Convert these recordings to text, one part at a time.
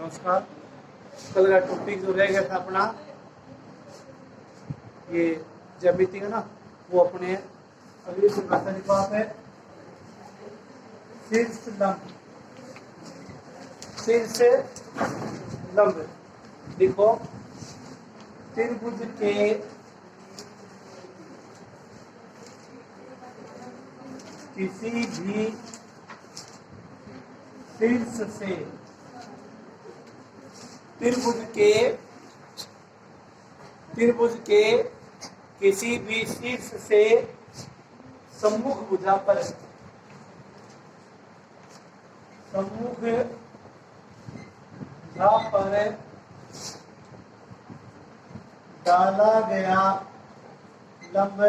नमस्कार। कल का टॉपिक जो रह गया था अपना ये ज्यामिति का ना, वो अपने अगली परिभाषा की बात है शीर्ष लंब। शीर्ष लंब देखो, त्रिभुज के किसी भी शीर्ष से त्रिभुज के किसी भी शीर्ष से सम्मुख भुजा पर डाला गया लंब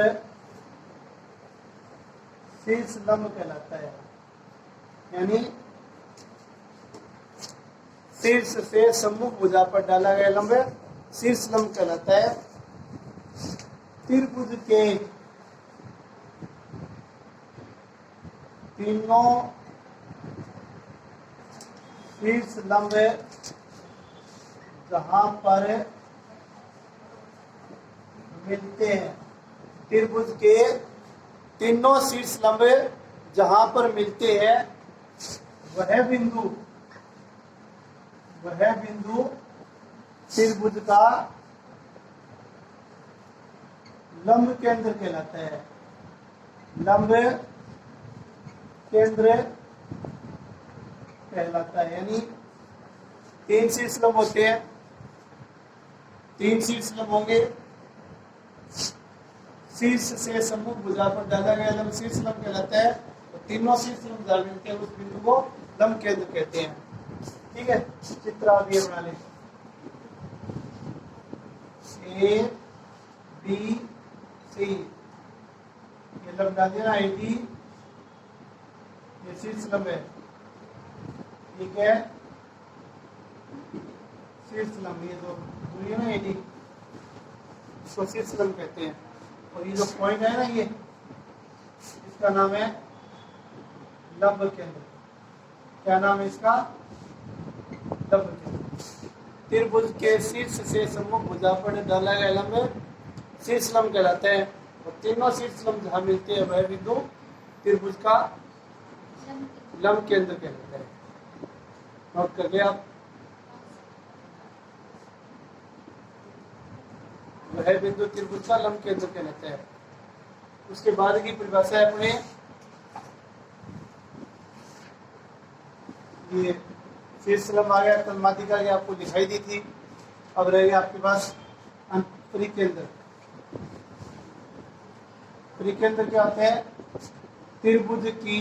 शीर्ष लंब कहलाता है। यानी शीर्ष से सम्मुख भुजा पर डाला गया लंब शीर्ष लंब कहलाता है। त्रिभुज के तीनों शीर्ष लंब जहां पर मिलते हैं, त्रिभुज के तीनों शीर्ष लंब जहां पर मिलते हैं वह बिंदु त्रिभुज का लंब केंद्र कहलाता है। लंब केंद्र कहलाता है। यानी तीन शीर्ष लंब होते हैं, तीन शीर्ष लंब होंगे। शीर्ष से सम्मुख भुजा पर डाला गया लंब शीर्ष लंब कहलाता है। तो तीनों शीर्ष लंब जहां मिलते हैं उस बिंदु को लंब केंद्र कहते हैं। ठीक है, चित्र आप ये बना लें। ए बी सी ये लंब डाल दिया ना, ए डी ये शीर्ष लंब है। ठीक है, शीर्ष लंब ये जो दूरी है ना ए डी, इसको शीर्ष लंब कहते हैं। और ये जो पॉइंट है ना, ये इसका नाम है लंब केंद्र। क्या नाम है इसका? लंब केंद्र। त्रिभुज के शीर्ष से सम्मुख भुजा पर डाला गया लंब शीर्ष लंब कहलाता है। और तीनों शीर्ष लंब जहां मिलते हैं वह बिंदु त्रिभुज का लंब केंद्र कहलाता है। नोट करके आप, वह बिंदु त्रिभुज का लंब केंद्र कहलाता है। उसके बाद की परिभाषा है अपने ये शीर्ष लंब आ गया, तन्मात्रिका की आपको दिखाई दी थी। अब रह गया आपके पास परिकेंद्र। परिकेंद्र क्या होता है? त्रिभुज की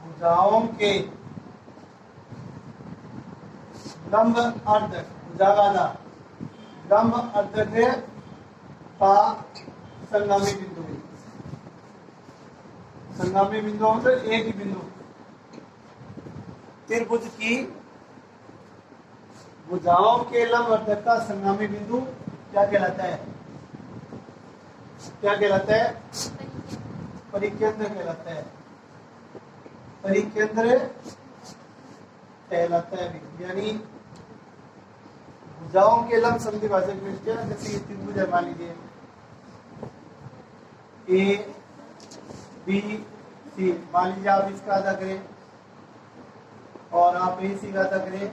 भुजाओं के लंब अर्धक लंब अर्धक का संगामी बिंदु। संगामी बिंदु मतलब एक ही बिंदु। त्रिभुज की भुजाओं के लंब अर्धक का संगामी बिंदु क्या कहलाता है? क्या कहलाता है? परिकेंद्र कहलाता है। परिकेंद्र कहलाता है। यानी भुजाओं के लंब समद्विभाजक मिलते हैं। जैसे ये त्रिभुज है, मान लीजिए ए बी सी, मान लीजिए आप इसका आधा करें और आप ए सी का आधा करें।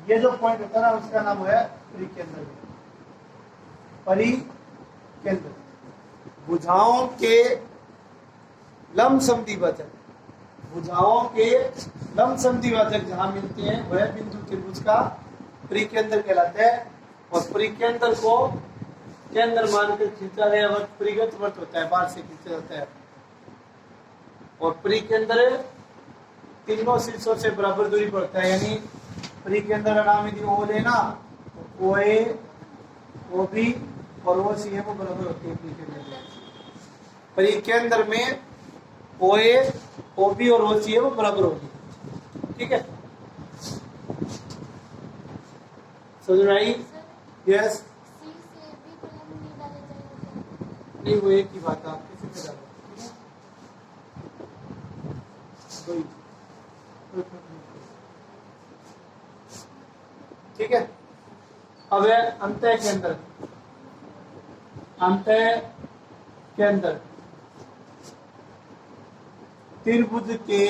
ये जो पॉइंट होता है ना, उसका नाम है परिकेंद्र। परिकेंद्र भुजाओं के लंब समद्विभाजक, भुजाओं के लंब समद्विभाजक जहां मिलते हैं वह बिंदु त्रिभुज का परिकेंद्र कहलाता है। और परिकेंद्र को केंद्र मानकर खींचा गया वृत्त परिगत वृत्त होता है, बाहर से खींचा जाता है। और परिकेंद्र तीनों शीर्षों से बराबर दूरी पर होता है। यानी परिकेंद्र का नाम यदि ओ लेना, तो ओ ए ओ बी और ओ सी वो बराबर होती है। परिकेंद्र में ओ ए ओ बी और ओ सी वो बराबर होगी। ठीक है, समझ में आई? यस। नहीं, वो एक ही बात है, आप किसी से डालो। ठीक है। अब है अंतः केंद्र। अंतः केंद्र त्रिभुज के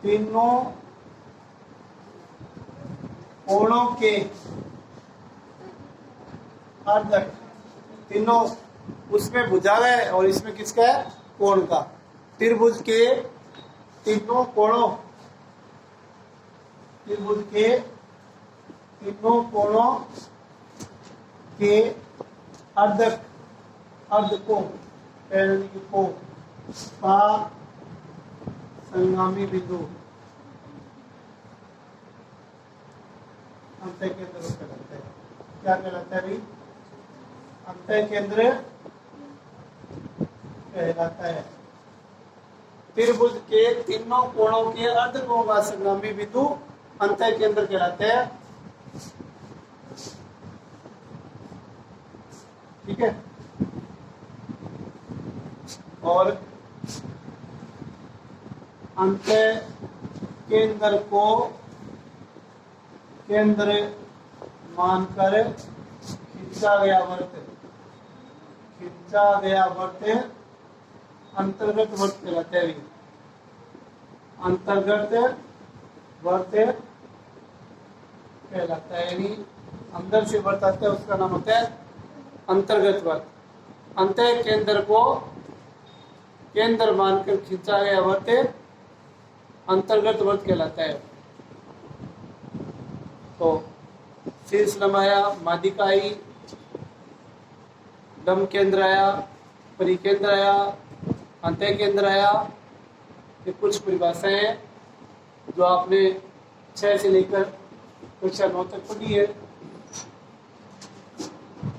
तीनों कोणों के अर्धक, तीनों उसमें भुजा है और इसमें किसका है, कोण का। त्रिभुज के तीनों कोणों, त्रिभुज के तीनों कोणों के अर्धक, अर्धकोण को का संगामी बिंदु अंतः केंद्र कहलाता है। क्या कहलाता है भाई, अंतः केंद्र कहलाता है। त्रिभुज के तीनों कोणों के अर्धकोण का संगामी बिंदु अंतः केंद्र कहलाते हैं। ठीक है। और अंतः केंद्र को केंद्र मानकर खींचा गया वृत्त, खींचा गया वृत्त अंतर्गत वृत्त कहलाता है। अंतर्गत वृत्त कहलाता है, यानी अंदर से वृत्त आता है उसका नाम होता है अंतर्गत वृत्त। अंतः केंद्र को केंद्र मानकर खींचा गया वृत्त अंतर्गत वृत्त कहलाता है। तो शीर्ष लंब आया, माध्यिका आई, लंब केंद्र आया, परिकेंद्र आया, अंतः केंद्र आया। ये कुछ परिभाषाएं हैं जो आपने 6 से लेकर कक्षा 9 तक पढ़ी है।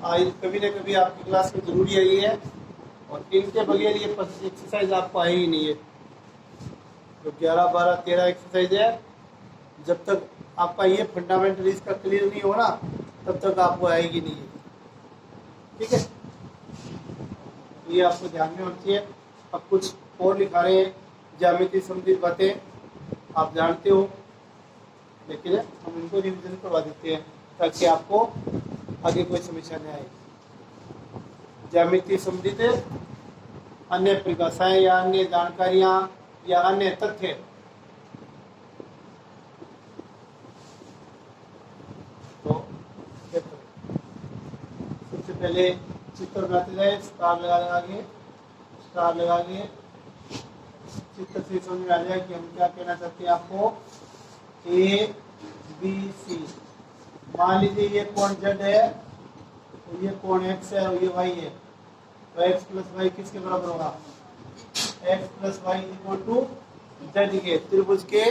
आज कभी न कभी आपकी क्लास में जरूरी आई है, और इनके बगैर ये एक्सरसाइज आपको आई ही नहीं है। तो 11, 12, 13 एक्सरसाइज है, जब तक आपका ये फंडामेंटल इसका क्लियर नहीं हो ना, तब तक आपको आएगी नहीं है। ठीक है, ये आपको ध्यान में होनी चाहिए। अब कुछ और लिखा रहे हैं, ज्यामिति संबंधित बातें आप जानते हो, लेकिन हम इनको रिविजन करवा देते हैं ताकि आपको आगे कोई समस्या नहीं आए। ज्यामिति संबंधित अन्य परिभाषाएं या अन्य जानकारियां या अन्य तथ्य तो सबसे पहले चित्र बनाते जाए, स्टार लगा के चित्र से समझ में आ जाए कि हम क्या कहना चाहते हैं आपको। ए बी सी, मान लीजिए ये कोण जेड है, तो ये कोण एक्स है और ये वाई है, तो एक्स प्लस वाई किसके बराबर होगा, x plus y equal to z के त्रिभुज के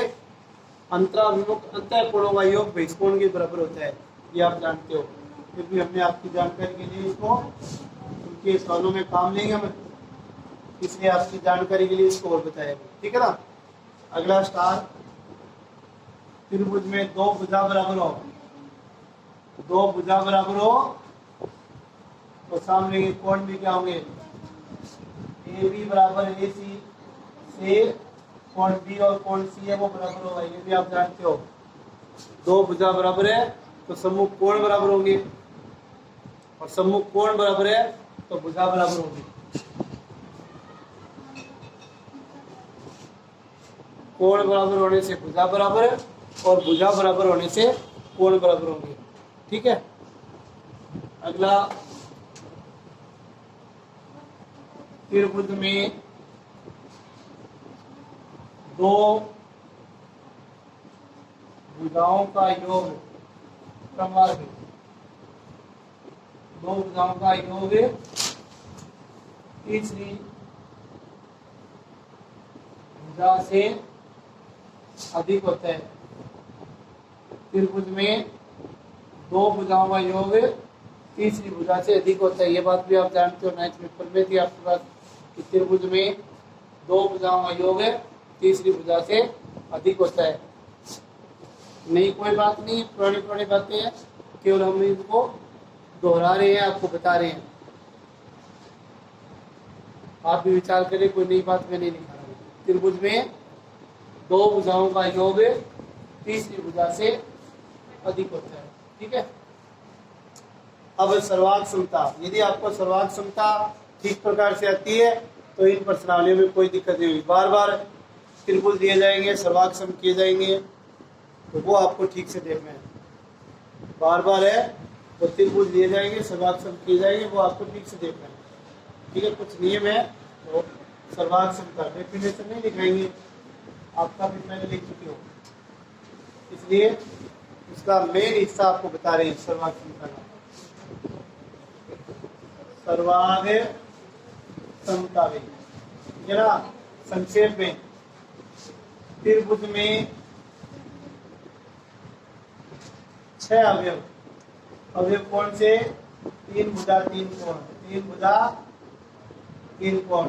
अंतराभिमुख अंतः कोणों का योग इस कोण के बराबर होता है। ये आप जानते हो, फिर भी हमने आपकी जानकारी के लिए इसको उनके सवालों में काम लेंगे हम, इसलिए आपकी जानकारी के लिए इसको और बताया। ठीक है ना। अगला स्टार, त्रिभुज में दो भुजा बराबर हो, दो भुजा बराबर हो तो सामने के कोण भी क्या होंगे, ए बी बराबर ए सी से कोण बी और कोण सी है वो बराबर होगा, ये भी आप जानते हो। दो भुजा बराबर है तो सम्मुख कोण बराबर होंगे, और सम्मुख कोण बराबर है तो भुजा बराबर होगी। कोण बराबर होने से भुजा बराबर है, और भुजा बराबर होने से कोण बराबर होंगे। ठीक है। अगला, त्रिभुज में दो भुजाओं का योग क्रमवार, दो भुजाओं का योग तीसरी भुजा से अधिक होता है। त्रिभुज में दो भुजाओं का योग तीसरी भुजा से अधिक होता है। ये बात भी आप जानते हो, 9th पेपर में थी आपके पास कि त्रिभुज में दो भुजाओं का योग तीसरी भुजा से अधिक होता है। नहीं, कोई बात नहीं, पुरानी बातें हैं, केवल हम इनको दोहरा रहे हैं, आपको बता रहे हैं। आप भी विचार करें, कोई नई बात मैं नहीं लिखा रहा हूँ। त्रिभुज में दो भुजाओं का योग तीसरी भुजा से अधिक होता है। ठीक है। अब सर्वांग समता, यदि आपको सर्वांग समता ठीक प्रकार से आती है तो इन प्रश्नावलियों में कोई दिक्कत नहीं होगी। बार बार त्रिभुज दिए जाएंगे, सर्वांग सम किए जाएंगे, तो वो आपको ठीक से देखना है। बार बार है वो त्रिभुज दिए जाएंगे, सर्वांग सम किए जाएंगे, वो आपको ठीक से देखना है। ठीक है। कुछ नियम है तो सर्वांग समता डेफिनेशन नहीं दिखाएंगे, आपका भी मैंने लिख चुकी हो, इसलिए उसका मेन हिस्सा आपको बता रहे हैं। सर्वांग समता का सर्वांग समता में जरा संक्षेप में, त्रिभुज में 6 अवयव, अवयव कौन से? 3 भुजा 3 कोण, 3 भुजा 3 कोण।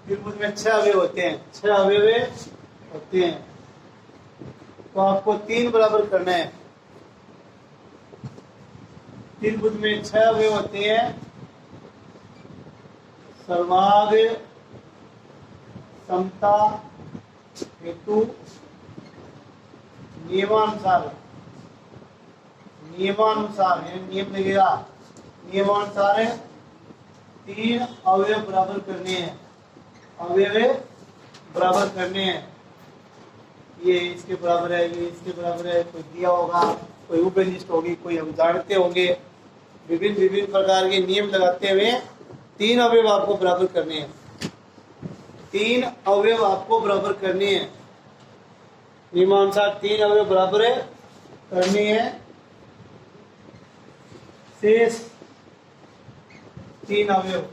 त्रिभुज में 6 अवयव होते हैं, 6 अवयव होते हैं, तो आपको 3 बराबर करना है। त्रिभुज में 6 अवयव होते हैं, सर्वांग समता हेतु नियमानुसार, नियमानुसार नियम लगेगा, नियमानुसार 3 अवयव बराबर करने हैं, अवयव बराबर करने हैं। ये इसके बराबर है, ये इसके बराबर है, कोई दिया होगा, कोई उपनिष्ठ होगी, कोई हम जानते होंगे। विभिन्न विभिन्न प्रकार के नियम लगाते हुए 3 अवयव आपको बराबर करने हैं, 3 अवयव आपको बराबर करने हैं। नियमानुसार 3 अवयव बराबर करने हैं, शेष 3 अवयव,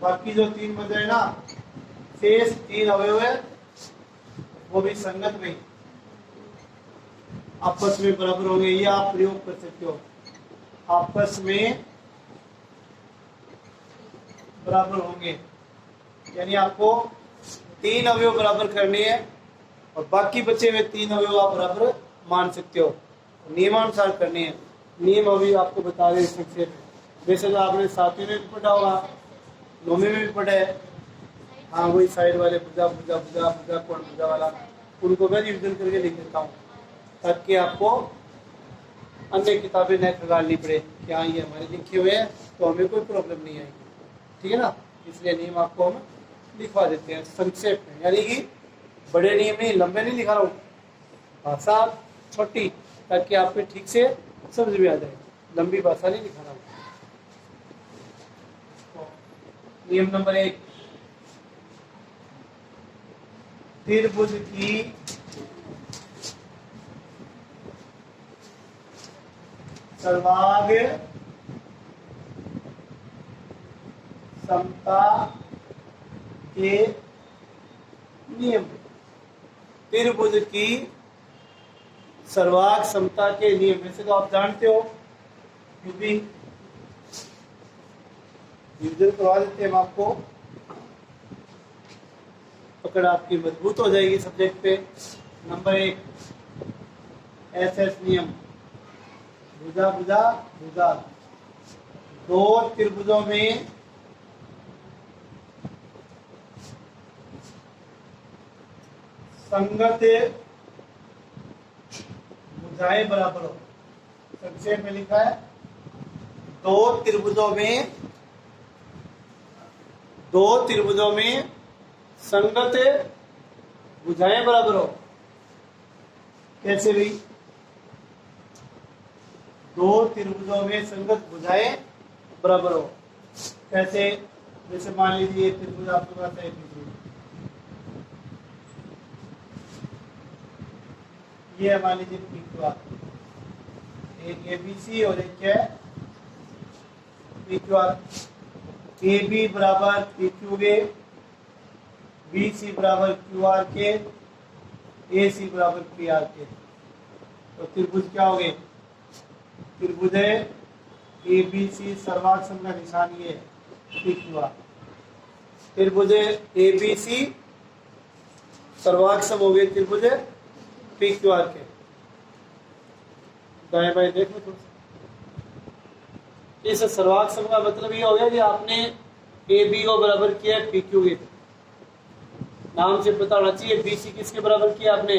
बाकी जो 3 बच रहे ना, शेष 3 अवयव है वो भी संगत में आपस में बराबर होंगे। ये आप प्रयोग कर सकते हो, आपस में बराबर होंगे, यानी आपको 3 अवयव बराबर करने हैं और बाकी बचे हुए 3 अवयव आप बराबर मान सकते हो, नियमानुसार करने हैं। नियम अभी आपको बता रहे संक्षेप में, वैसे तो आपने 7वीं में भी पढ़ा होगा, 9वीं में भी पढ़ा है। हाँ, वही साइड वाले भुजा भुजा भुजा भुजा कोण भुजा वाला, उनको मैं रिविजन करके लिख देता हूँ ताकि आपको अन्य किताबें न खंगालनी पड़े कि हाँ ये हमारे लिखे हुए हैं तो हमें कोई प्रॉब्लम नहीं आएगी। ठीक है ना, इसलिए नियम आपको हम लिखवा देते हैं संक्षेप में, यानी कि बड़े नियम नहीं, लंबे नहीं लिखा रहा हूँ, भाषा छोटी, ताकि आपको ठीक से समझ में आ जाए, लंबी भाषा नहीं लिखा रहा हूँ। नियम नंबर 1, त्रिभुज की सर्वांग समता के नियम, त्रिभुज की सर्वांग समता के नियम वैसे तो आप जानते हो, क्योंकि रिविजन करवा देते हैं हम आपको, पकड़ आपकी मजबूत हो जाएगी सब्जेक्ट पे। नंबर 1, एसएस नियम, भुजा भुजा भुजा, 2 त्रिभुजों में संगत भुजाएं बराबर हो। संक्षेप में लिखा है, 2 त्रिभुजों में संगत भुजाएं बराबर हो। कैसे भी? 2 त्रिभुजों में संगत भुजाएं बराबर हो। कैसे? जैसे मान लीजिए त्रिभुज आपके पास है, ये मान लीजिए PQR, एक ABC और एक क्या है PQR। AB बराबर PQA, BC बराबर QR के, AC बराबर PR के, तो त्रिभुज क्या हो गए? त्रिभुज है ABC, सर्वांग सम का निशान ये PQR। त्रिभुज ABC सर्वांग सम हो गए त्रिभुज PQR के। दाएं बाएं देख लो थोड़ा सा। इस सर्वांग सम का मतलब ये हो गया कि आपने ए बी को बराबर किया पी क्यू के, नाम से पता होना चाहिए। बी सी किसके बराबर किया आपने?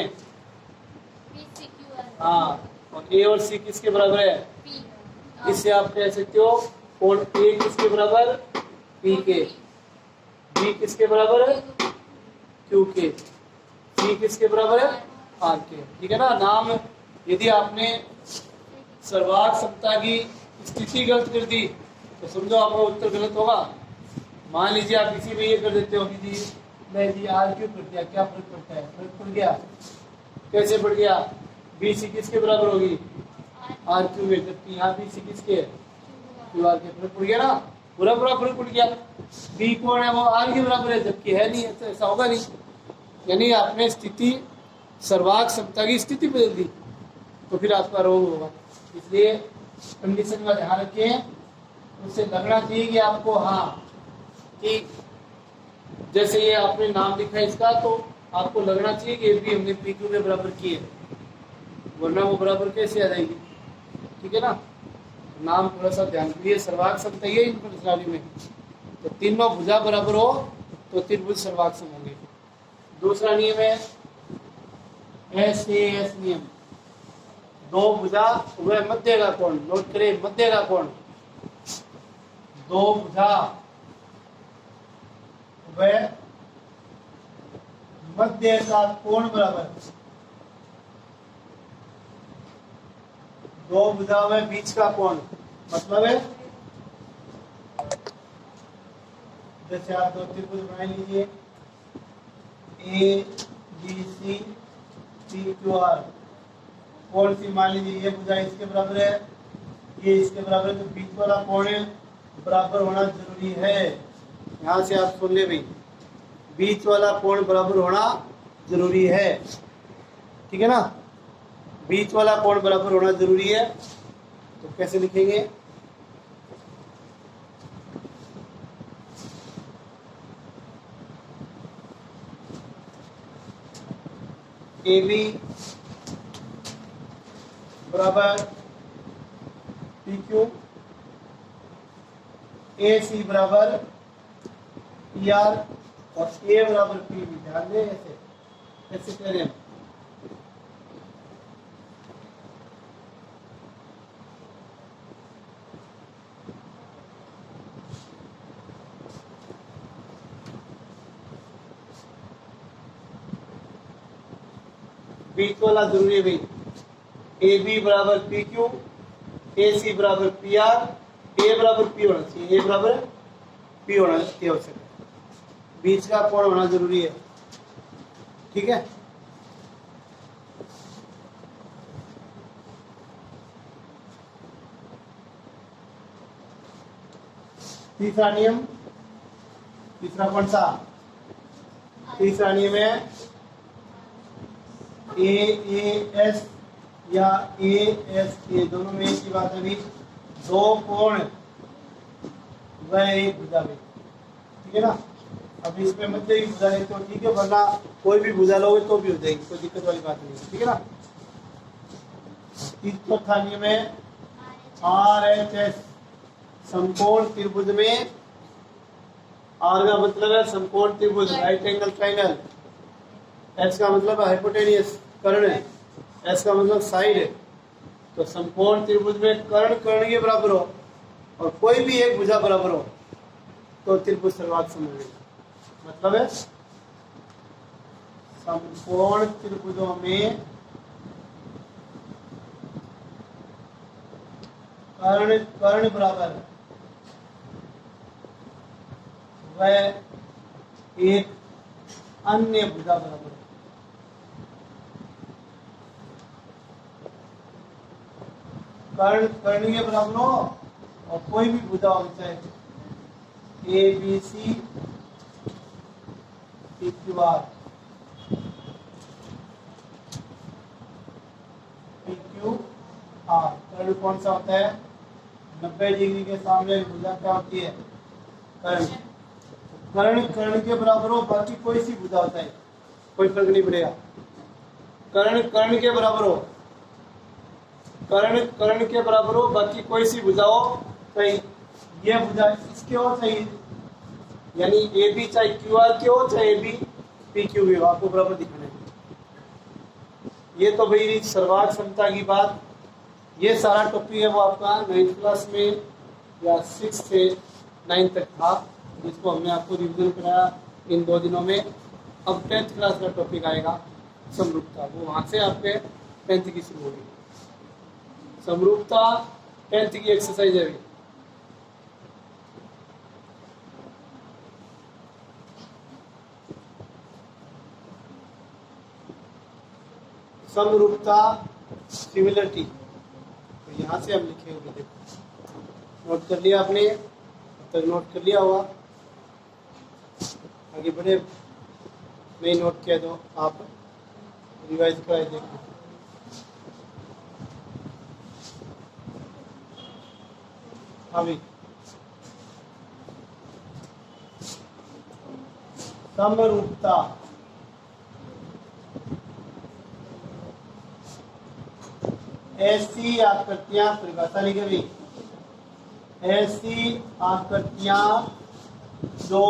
हाँ, और ए और सी किसके बराबर है? इससे आप कह सकते हो कोण ए किसके बराबर? पी के। बी किसके बराबर है? क्यू के। सी किसके बराबर है? आर के। ठीक है ना। नाम यदि आपने सर्वांग समता की स्थिति गलत कर दी तो समझो आपका उत्तर गलत होगा। मान लीजिए आप इसी में ये कर देते हो कि जी मैं जी आर क्यू कर दिया, क्या फर्क पड़ता है? फर्क पड़ गया। कैसे पड़ गया? बी सी किसके बराबर होगी? आर क्यू में, जबकि यहाँ बी सी किसके है? क्यू आर के। फर्क पड़ गया ना, पूरा पूरा फर्क पड़ गया। बी कौन है? वो आर के बराबर है, जबकि है नहीं, तो ऐसा होगा नहीं। यानी आपने स्थिति सर्वांग समता की स्थिति बदल दी तो फिर आपका रोग होगा। इसलिए कंडीशन का ध्यान रखें। उससे लगना चाहिए कि आपको, हाँ, कि जैसे ये आपने नाम लिखा है इसका, तो आपको लगना चाहिए कि भी हमने पी क्यू के बराबर की है, वरना वो बराबर कैसे आ जाएगी? ठीक है ना। नाम थोड़ा सा ध्यान दीजिए। सर्वांग समता है इन प्रणाली में, तो तीनों भुजा बराबर हो तो त्रिभुज सर्वांग सम होंगे। दूसरा नियम है SAS नियम, दो भुजा व मध्य का कोण। नोट करें, मध्य का कोण। दो भुजा व मध्य का कोण बराबर, दो भुजा व बीच का कोण मतलब है, जैसे आप दो त्रिभुज बना लीजिए A B C P Q R. कौन सी मान लीजिए ये भुजा इसके बराबर है, ये इसके बराबर है, तो बीच वाला कोण बराबर होना जरूरी है। यहाँ से आप सुन ले भाई, बीच वाला कोण बराबर होना जरूरी है। ठीक है ना। बीच वाला कोण बराबर होना जरूरी है। तो कैसे लिखेंगे? ए बी बराबर पी क्यू, ए सी बराबर पी आर और ए बराबर पी बी। ध्यान दें, ऐसे ऐसे कह रहे हैं। बीच वाला जरूरी है भाई। ए बी बराबर पी क्यू, ए सी बराबर पी आर, ए बराबर पी होना चाहिए, ए बराबर पी होना आवश्यक है। बीच का कोण होना जरूरी है। ठीक है। तीसरा नियम, तीसरा कौन सा? तीसरा नियम है AAS या ASA, दोनों में एक ही बात है भी, दो कोण व एक भुजा में। ठीक है ना। अब इसमें मध्य की भुजा लेते हो ठीक है, वरना कोई भी भुजा लोगे तो भी हो जाएगी, कोई दिक्कत वाली बात नहीं। ठीक है ना। चौथा नियम है RHS, समकोण त्रिभुज में। आर का मतलब है समकोण त्रिभुज, राइट एंगल ट्रायंगल। एस का मतलब है हाइपोटेनियस, कर्ण है। एस का मतलब साइड है। तो समकोण त्रिभुज में कर्ण कर्ण के बराबर हो और कोई भी एक भुजा बराबर हो तो त्रिभुज सर्वांग सम होगा। मतलब है समकोण त्रिभुजों में कर्ण कर्ण बराबर व एक अन्य भुजा बराबर। कर्ण कर्ण के बराबर हो और कोई भी भुजा हो, चाहे A B C P Q R, P Q R. कर्ण कौन सा होता है? 90 डिग्री के सामने भुजा क्या होती है? कर्ण। कर्ण कर्ण के बराबर हो, बाकी कोई सी भुजा होता है, कोई फर्क नहीं पड़ेगा। कर्ण कर्ण के बराबर हो, कर्ण कर्ण के बराबर हो, बाकी कोई सी भुजा हो तो ये भुजा इसके ओर चाहिए, यानी ए बी चाहे क्यू आर की हो चाहे ए बी पी क्यू भी हो, आपको बराबर दिखाना है। ये तो भाई सर्वांग क्षमता की बात, ये सारा टॉपिक है वो आपका 9th क्लास में या 6 से 9 तक था, जिसको हमने आपको रिविजन कराया इन 2 दिनों में। अब 10th क्लास का टॉपिक आएगा समरूपता, वो वहाँ से आपके 10th की शुरू होगी। समरूपता 10th की एक्सरसाइज है। समरूपता सिमिलरिटी, तो यहाँ से हम लिखे होंगे, देखो नोट कर लिया आपने, अब तक नोट कर लिया होगा, आगे बढ़े नहीं नोट किया तो आप रिवाइज कराए देखो। अभी समरूपता ऐसी आकृतियां, परिभाषा लिखे भी, ऐसी आकृतियां जो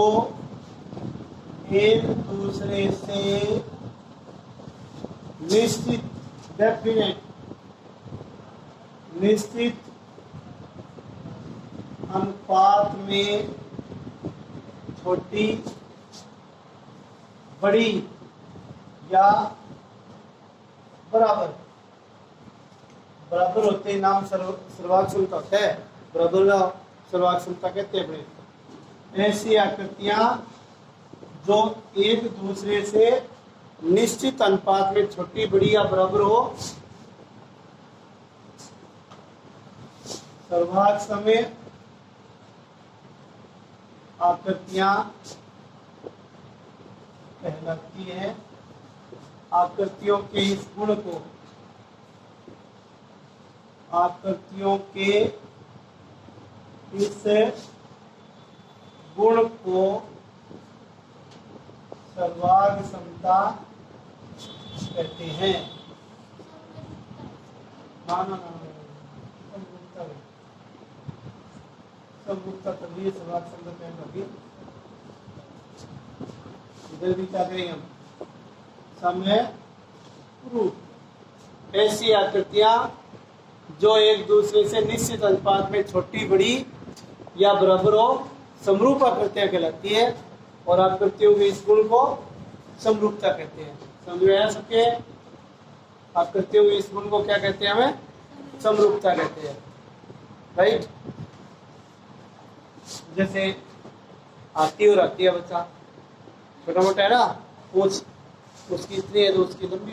एक दूसरे से निश्चित अनुपात में छोटी बड़ी या बराबर होते हैं, नाम सर्वांग क्षमता होता है, बराबर का सर्वांग क्षमता कहते हैं अपने। ऐसी आकृतियां जो एक दूसरे से निश्चित अनुपात में छोटी बड़ी या बराबर हो, सर्वांग समय आकृतियां कहलाती है। आकृतियों के इस गुण को, आकृतियों के इस गुण को सर्वांग क्षमता कहते हैं। समरूपता तभी सर्वांग क्षमता कहने लगी। इधर भी क्या करेंगे हम, समय रूप। ऐसी आकृतियां जो एक दूसरे से निश्चित अनुपात में छोटी बड़ी या बराबर हो, समरूप आकृतियां कहलाती है। और आकृतियों के इस गुण को समरूपता कहते हैं। समझ में आया सबके? आकृतियों के इस गुण को क्या कहते हैं? हमें समरूपता कहते हैं, राइट। जैसे हाथी और हत्ती बच्चा छोटा मोटा है ना, पूछ उसकी इतनी है तो उसकी लंबी